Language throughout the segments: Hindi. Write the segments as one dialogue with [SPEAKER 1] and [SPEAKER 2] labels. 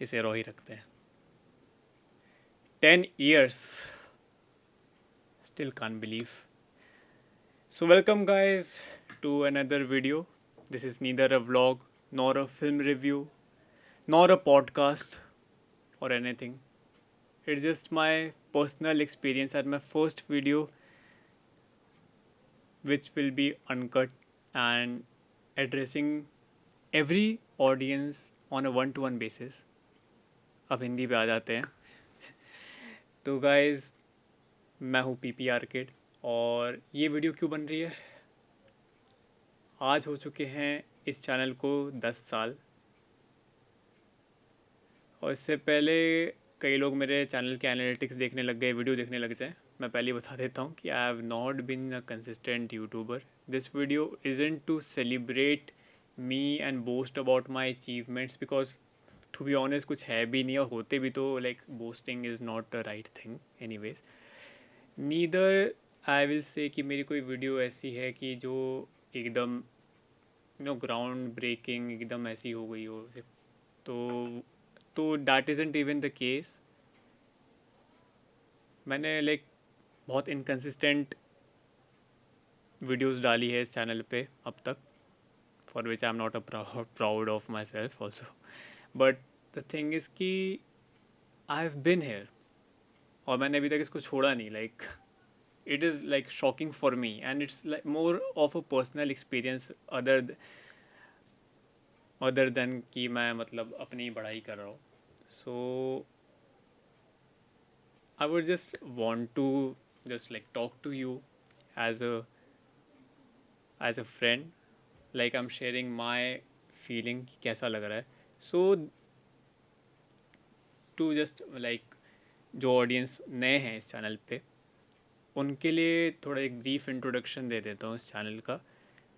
[SPEAKER 1] इसे रो ही रखते हैं। 10 years, still can't believe. So welcome guys to another video. This is neither a vlog nor a film review nor a podcast or anything. It's just my personal experience at my first video, which will be uncut and addressing every audience on a one to one basis. अब हिंदी पे आ जाते हैं। तो गाइस, मैं हूँ पीपी आर्केड और ये वीडियो क्यों बन रही है? आज हो चुके हैं इस चैनल को 10 साल, और इससे पहले कई लोग मेरे चैनल के एनालिटिक्स देखने लग गए, वीडियो देखने लग जाए। मैं पहले ही बता देता हूँ कि I have not been a consistent YouTuber. This video isn't to celebrate me and boast about my achievements, because to be honest कुछ है भी नहीं, और होते भी तो like boasting is not a right thing anyways. Neither I will say कि मेरी कोई वीडियो ऐसी है कि जो एकदम ग्राउंड ब्रेकिंग एकदम ऐसी हो गई हो, तो that isn't even the case. मैंने लाइक बहुत इनकन्सिस्टेंट वीडियोस डाली है इस चैनल पे अब तक, for which I am not a proud of my self also. But the thing is कि आई हैव बिन हेयर, और मैंने अभी तक इसको छोड़ा नहीं। Like it is like shocking for me and it's like more of a personal experience other than कि मैं मतलब अपनी पढ़ाई कर रहा हूँ। सो I would just want to just like talk to you as a friend, like I'm sharing my feeling कि कैसा लग रहा है. So to just like जो ऑडियंस नए हैं इस चैनल पे, उनके लिए थोड़ा एक ब्रीफ इंट्रोडक्शन दे देता हूँ इस चैनल का.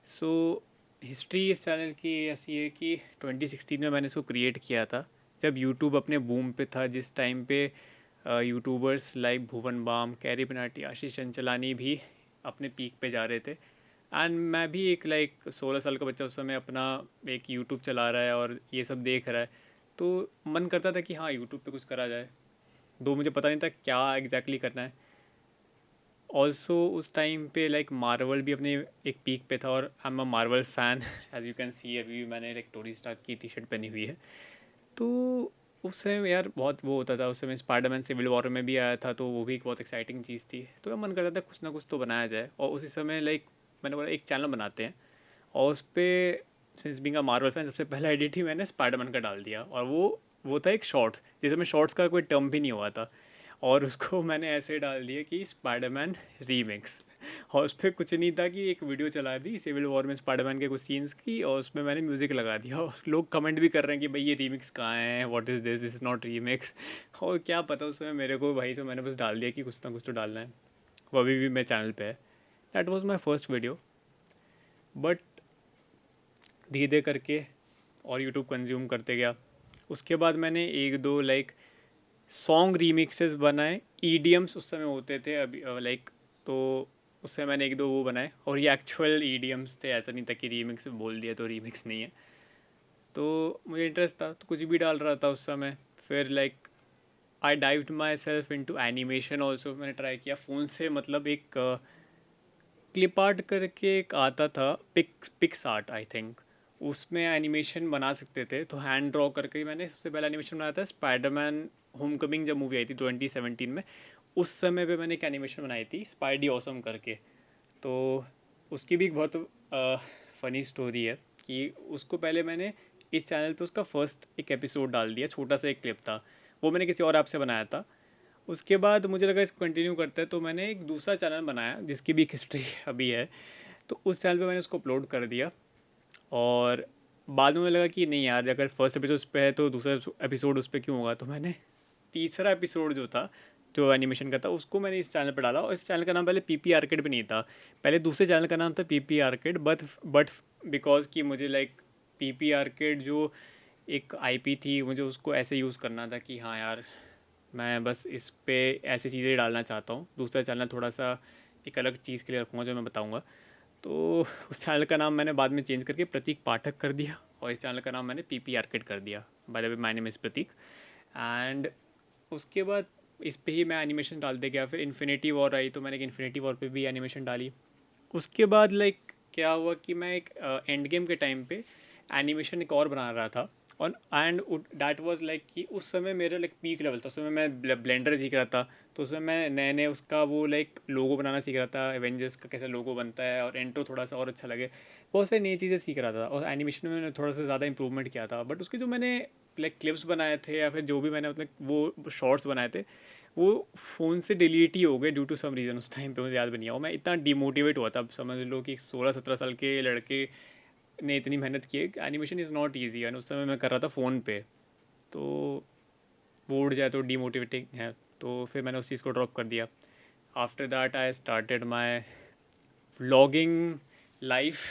[SPEAKER 1] सो हिस्ट्री इस चैनल की ऐसी है कि 2016 में मैंने इसको क्रिएट किया था, जब यूट्यूब अपने बूम पे था, जिस टाइम पे यूट्यूबर्स लाइक भुवन बाम, कैरी बनाटी, आशीष चंचलानी भी अपने पीक पे जा रहे थे. एंड मैं भी एक लाइक 16 साल का बच्चा उस समय अपना एक यूट्यूब चला रहा है और ये सब देख रहा है, तो मन करता था कि हाँ यूट्यूब पे कुछ करा जाए, दो मुझे पता नहीं था क्या एग्जैक्टली करना है. ऑल्सो उस टाइम पे लाइक मार्वल भी अपने एक पीक पे था, और I am a Marvel fan. As you can see अभी भी मैंने एक टोनी स्टार्क की टी शर्ट पहनी हुई है. तो उस समय यार बहुत वो होता था, उस समय स्पाइडरमैन सिविल वॉर में भी आया था, तो वो भी एक बहुत एक्साइटिंग चीज़ थी. तो मन करता था कुछ ना कुछ तो बनाया जाए, और उसी समय लाइक मैंने बोला एक चैनल बनाते हैं, और उस पर since being a Marvel fan सबसे पहला एडिट ही मैंने स्पाइडरमैन का डाल दिया. और वो था एक शॉर्ट्स, जिसमें शॉर्ट्स का कोई टर्म भी नहीं हुआ था, और उसको मैंने ऐसे डाल दिया कि स्पाइडरमैन रीमिक्स. और उस पर कुछ नहीं था कि एक वीडियो चला दी सिविल वॉर में स्पाइडरमैन के कुछ सीन्स की, और उसमें मैंने म्यूज़िक लगा दिया, और लोग कमेंट भी कर रहे हैं कि भाई ये रीमिक्स कहाँ है, what is this is not remix. और क्या पता उस समय मेरे को भाई से मैंने बस डाल दिया कि कुछ ना कुछ तो डालना है. वो अभी भी मेरे चैनल पे है. That was my first video. But धीरे धीरे करके और यूट्यूब कंज्यूम करते गया. उसके बाद मैंने एक दो लाइक सॉन्ग रीमिक्सेस बनाए. ईडीएम्स उस समय होते थे अभी लाइक, तो उससे मैंने एक दो वो बनाए, और ये एक्चुअल ईडीएम्स थे, ऐसा नहीं था कि रीमिक्स बोल दिया तो रीमिक्स नहीं है. तो मुझे इंटरेस्ट था तो कुछ भी डाल रहा था उस समय. फिर like I dived myself into animation also. मैंने ट्राई किया फ़ोन से, मतलब एक क्लिप आर्ट करके एक आता था, पिक्स आर्ट आई थिंक, उसमें एनिमेशन बना सकते थे. तो हैंड ड्रॉ करके मैंने सबसे पहला एनिमेशन बनाया था स्पाइडरमैन होम कमिंग, जब मूवी आई थी 2017 में. उस समय पे मैंने एक एनिमेशन बनाई थी स्पाइडी ऑसम करके. तो उसकी भी एक बहुत फ़नी स्टोरी है कि उसको पहले मैंने इस चैनल पे उसका फर्स्ट एक एपिसोड डाल दिया, छोटा सा एक क्लिप था, वो मैंने किसी और ऐप से बनाया था. उसके बाद मुझे लगा इसको कंटिन्यू करते हैं, तो मैंने एक दूसरा चैनल बनाया जिसकी भी एक हिस्ट्री अभी है. तो उस चैनल पे मैंने उसको अपलोड कर दिया, और बाद में मुझे लगा कि नहीं यार, अगर फर्स्ट एपिसोड उस पर है तो दूसरा एपिसोड उस पर क्यों होगा. तो मैंने तीसरा एपिसोड जो था, जो एनिमेशन का था, उसको मैंने इस चैनल पर डाला. और इस चैनल का नाम पहले पीपी आर्केड भी नहीं था, पहले दूसरे चैनल का नाम था पीपी आर्केड. बट बिकॉज कि मुझे लाइक पीपी आर्केड जो एक आईपी थी, मुझे उसको ऐसे यूज़ करना था कि हाँ यार मैं बस इस पे ऐसी चीज़ें डालना चाहता हूँ. दूसरा चैनल थोड़ा सा एक अलग चीज़ के लिए रखूँगा जो मैं बताऊँगा. तो उस चैनल का नाम मैंने बाद में चेंज करके प्रतीक पाठक कर दिया, और इस चैनल का नाम मैंने पीपी आर्किड कर दिया। By the way my name is Prateek. And उसके बाद इस पे ही मैं एनिमेशन डालते गया। फिर इन्फिनिटी वॉर आई तो मैंने एक इन्फिनिटी वॉर पे भी एनिमेशन डाली। उसके बाद लाइक क्या हुआ कि मैं एक एंड गेम के टाइम पे एनिमेशन एक और बना रहा था। और एंड दैट वाज लाइक कि उस समय मेरा लाइक पीक लेवल था। उस समय मैं ब्लेंडर सीख रहा था, तो उसमें मैं नए नए उसका वो लाइक लोगो बनाना सीख रहा था, एवेंजर्स का कैसा लोगो बनता है, और इंट्रो थोड़ा सा और अच्छा लगे, बहुत सारी नई चीज़ें सीख रहा था। और एनिमेशन में मैंने थोड़ा सा ज़्यादा इंप्रूवमेंट किया था। बट उसके जो मैंने लाइक क्लिप्स बनाए थे या फिर जो भी मैंने मतलब वो शॉर्ट्स बनाए थे, वो फ़ोन से डिलीट ही हो गए ड्यू टू सम रीज़न। उस टाइम पे मुझे याद भी नहीं है, और मैं इतना डिमोटिवेट हुआ था। अब समझ लो कि 16-17 साल के लड़के ने इतनी मेहनत की है। Animation is not easy, and उस समय मैं कर रहा था फ़ोन पे, तो वो उड़ जाए तो डीमोटिवेटिंग है। तो फिर मैंने उस चीज़ को ड्रॉप कर दिया। After that I started my vlogging life.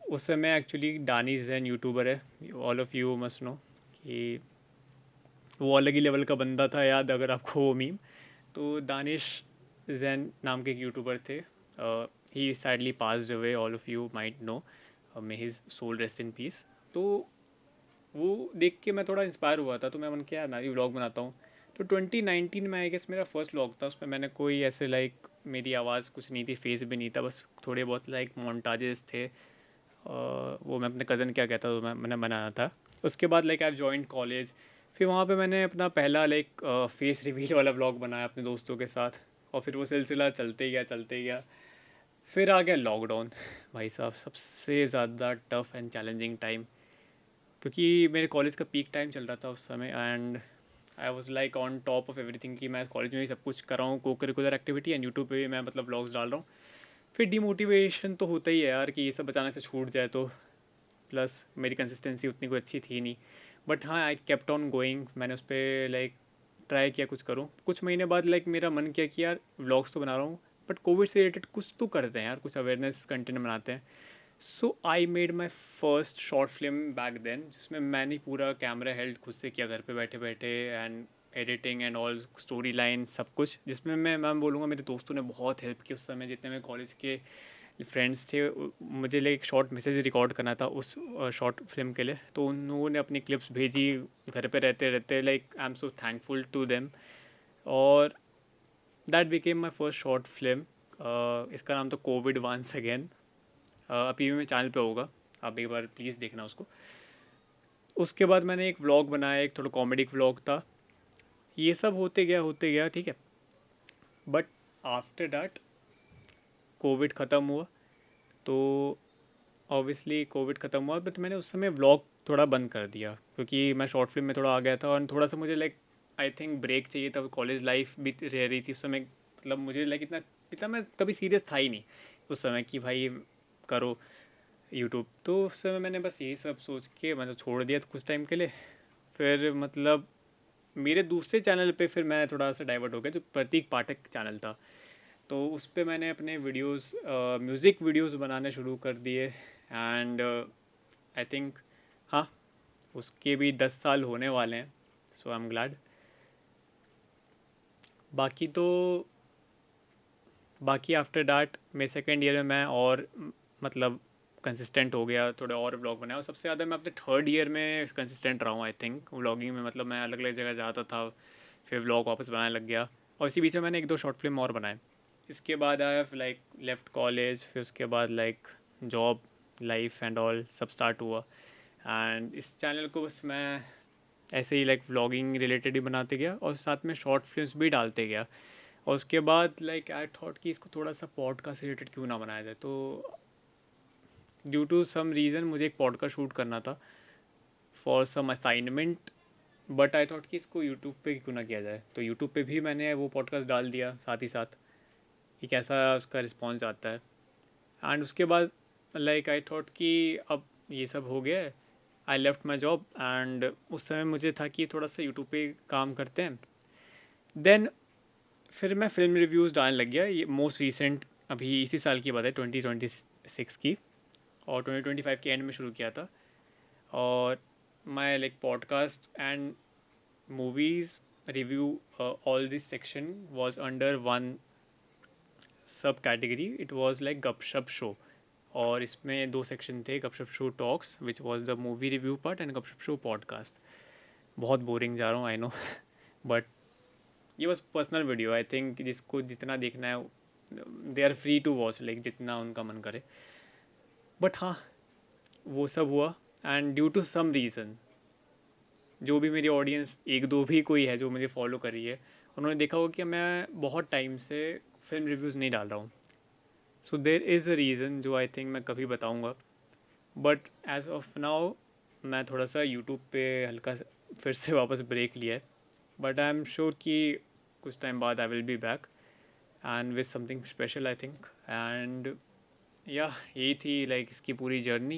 [SPEAKER 1] उस समय एक्चुअली दानिश जैन यूट्यूबर है, all of you must know कि वो अलग ही लेवल का बंदा था, याद अगर आपको वो मीम। तो दानिश जैन नाम के एक यूट्यूबर थे, he sadly passed away, all of you might know, may his soul rest in peace. तो वो देख के मैं थोड़ा इंस्पायर हुआ था, तो मैं मन किया यार मैं भी व्लॉग बनाता हूँ। तो 2019 में आई गेस मेरा फर्स्ट व्लॉग था। उसमें मैंने कोई ऐसे लाइक मेरी आवाज़ कुछ नहीं थी, फेस भी नहीं था, बस थोड़े बहुत लाइक मोन्टाजेस थे। वो मैं अपने कज़न क्या कहता तो मैंने बनाया था। उसके बाद लाइक आई जॉइंट कॉलेज। फिर वहाँ पे मैंने अपना पहला लाइक फेस रिवील वाला व्लॉग बनाया अपने दोस्तों के साथ, और फिर वो सिलसिला चलते गया। फिर आ गया लॉकडाउन। भाई साहब, सबसे ज़्यादा टफ एंड चैलेंजिंग टाइम, क्योंकि मेरे कॉलेज का पीक टाइम चल रहा था उस समय। And I was like on top of everything कि मैं कॉलेज में भी सब कुछ कर रहा हूँ, को करिकुलर एक्टिविटी, एंड यूट्यूब पे भी मैं मतलब व्लॉग्स डाल रहा हूँ। फिर डिमोटिवेशन तो होता ही है यार कि ये सब अचानक से छूट जाए तो। प्लस मेरी कंसिस्टेंसी उतनी कोई अच्छी थी नहीं। बट हाँ, आई केप्ट ऑन गोइंग। मैंने उस पर लाइक ट्राई किया कुछ करूँ। कुछ महीने बाद लाइक मेरा मन किया कि यार व्लॉग्स तो बना रहा हूँ, बट कोविड से रिलेटेड कुछ तो करते हैं यार, कुछ अवेयरनेस कंटेंट बनाते हैं। So I made my first short film back then, जिसमें मैंने पूरा कैमरा हेल्ड खुद से किया घर पे बैठे बैठे, and editing and all, story line सब कुछ, जिसमें मैं बोलूँगा मेरे दोस्तों ने बहुत हेल्प की उस समय। जितने मेरे कॉलेज के फ्रेंड्स थे, मुझे लाइक शॉर्ट मैसेज रिकॉर्ड करना था उस शॉर्ट फिल्म के लिए, तो उन्होंने अपनी क्लिप्स भेजी घर पे रहते रहते। Like I am so thankful to them. और that became my first short film. इसका नाम तो कोविड वंस अगेन। अभी भी मेरे चैनल पे होगा, आप एक बार प्लीज़ देखना उसको। उसके बाद मैंने एक व्लॉग बनाया, एक थोड़ा कॉमेडी व्लॉग था। ये सब होते गया ठीक है। बट आफ्टर दैट कोविड ख़त्म हुआ, तो ऑब्वियसली कोविड ख़त्म हुआ, बट मैंने उस समय व्लॉग थोड़ा बंद कर दिया, क्योंकि मैं शॉर्ट फिल्म में थोड़ा आ गया था, और थोड़ा सा मुझे लाइक आई थिंक ब्रेक चाहिए था। कॉलेज लाइफ भी रह रही थी उस समय, मतलब मुझे लाइक इतना इतना मैं कभी सीरियस था ही नहीं उस समय कि भाई करो यूट्यूब। तो उस समय मैंने बस यही सब सोच के मतलब छोड़ दिया कुछ टाइम के लिए। फिर मतलब मेरे दूसरे चैनल पे फिर मैं थोड़ा सा डाइवर्ट हो गया, जो प्रतीक पाठक चैनल था। तो उस पे मैंने अपने वीडियोस, म्यूज़िक वीडियोस बनाने शुरू कर दिए। एंड आई थिंक हाँ, उसके भी 10 साल होने वाले हैं। So I am glad. बाकी तो बाकी आफ्टर डैट मेरे सेकेंड ईयर में मैं और मतलब कंसिस्टेंट हो गया, थोड़े और ब्लॉग बनाया। और सबसे ज़्यादा मैं अपने थर्ड ईयर में कंसिस्टेंट रहा हूँ आई थिंक व्लॉगिंग में। मतलब मैं अलग अलग जगह जाता था, फिर व्लॉग वापस बनाने लग गया। और इसी बीच में मैंने एक दो शॉर्ट फिल्म और बनाए। इसके बाद I have like left college, फिर उसके बाद like job life and all सब स्टार्ट हुआ। एंड इस चैनल को बस मैं ऐसे ही लाइक व्लॉगिंग रिलेटेड ही बनाते गया, और साथ में शॉर्ट फिल्म्स भी डालते गया। और उसके बाद लाइक आई थॉट कि इसको थोड़ा सा पॉडकास्ट रिलेटेड क्यों ना बनाया जाए। तो ड्यू टू सम रीज़न मुझे एक पॉडकास्ट शूट करना था for some assignment. But I thought कि इसको यूट्यूब पे क्यों ना किया जाए, तो यूट्यूब पे भी मैंने वो पॉडकास्ट डाल दिया साथ ही साथ, कि कैसा उसका रिस्पॉन्स आता है। एंड उसके बाद लाइक आई थॉट कि अब ये सब हो गया है। I left my job, and उस समय मुझे था कि थोड़ा सा यूट्यूब पे काम करते हैं। देन फिर मैं फिल्म रिव्यूज़ डालने लग गया। ये मोस्ट रिसेंट अभी इसी साल की बात है, 2026 की, और 2025 के एंड में शुरू किया था। और my like podcast and movies review, all this section was under one सब कैटेगरी, इट वाज लाइक गपशप शो। और इसमें दो सेक्शन थे, गपशप show talks which was the movie review part and गपशप शो पॉडकास्ट। बहुत बोरिंग जा रहा हूँ आई नो बट ये बस पर्सनल वीडियो, आई थिंक जिसको जितना देखना है they are free to watch, like जितना उनका मन करे। बट हाँ, वो सब हुआ and due to some reason जो भी मेरी ऑडियंस एक दो भी कोई है जो मुझे फॉलो कर रही है, उन्होंने देखा होगा कि मैं बहुत टाइम से फिल्म रिव्यूज़ नहीं डाल रहा हूँ। सो देर इज़ अ रीज़न जो आई थिंक मैं कभी बताऊँगा। बट एज ऑफ नाउ मैं थोड़ा सा यूट्यूब पे हल्का फिर से वापस ब्रेक लिया है। बट आई एम श्योर कि कुछ टाइम बाद I will be back and with something special I think. And या यही थी लाइक इसकी पूरी journey.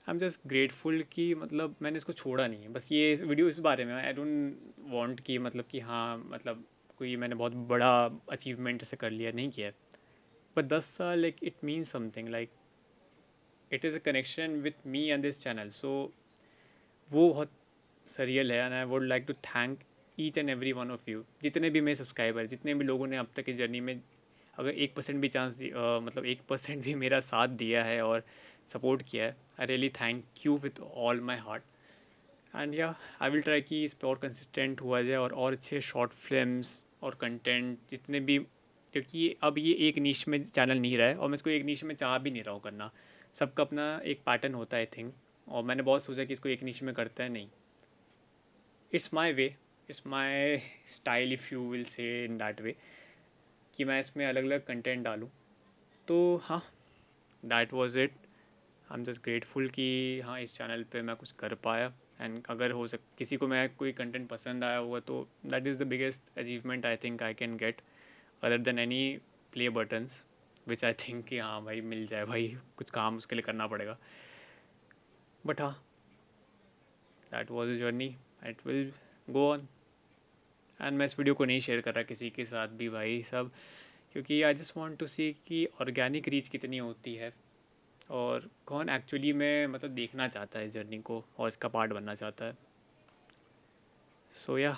[SPEAKER 1] I am just grateful कि मतलब मैंने इसको छोड़ा नहीं है। बस ये वीडियो इस बारे में, आई डोंट वांट कि मतलब कि हाँ मतलब कोई मैंने बहुत बड़ा अचीवमेंट ऐसे कर लिया, नहीं किया। बट 10 साल like it means something, like it is a connection with me and this channel. So वो बहुत सरियल है and I would like to thank each and every one of you, जितने भी मेरे सब्सक्राइबर, जितने भी लोगों ने अब तक इस जर्नी में अगर 1% भी चांस मतलब 1% भी मेरा साथ दिया है और सपोर्ट किया है, I really thank you with all my heart. And या आई विल ट्राई कि इस पर और कंसिस्टेंट हुआ जाए और अच्छे शॉर्ट फिल्म्स और कंटेंट जितने भी, क्योंकि अब ये एक नीश में चैनल नहीं रहा है और मैं इसको एक नीश में चाह भी नहीं रहा हूँ करना। सबका अपना एक पैटर्न होता है आई थिंक, और मैंने बहुत सोचा कि इसको एक नीश में करता है, नहीं, it's my way, it's my style if you will say in that way, कि मैं इसमें अलग अलग कंटेंट डालूँ। तो हाँ, that was it. I am just grateful कि हाँ इस चैनल पे मैं कुछ कर पाया। एंड अगर हो सक किसी को मैं कोई कंटेंट पसंद आया हुआ तो that is the biggest achievement I think I can get, other than any play buttons which I think कि हाँ भाई मिल जाए भाई, कुछ काम उसके लिए करना पड़ेगा। बट हाँ, that was a journey, it will go on. And मैं इस वीडियो को नहीं शेयर कर रहा किसी के साथ भी भाई सब, क्योंकि आई जस्ट वांट टू सी कि ऑर्गेनिक रीच कितनी होती है और कौन एक्चुअली में मतलब देखना चाहता है इस जर्नी को और इसका पार्ट बनना चाहता है। सो या,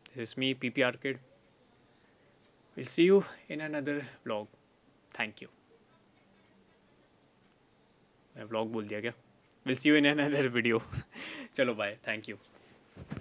[SPEAKER 1] this is me P P orchid, will see you in another vlog. Thank you. मैं व्लॉग बोल दिया क्या? Will see you in another video चलो बाय, थैंक यू।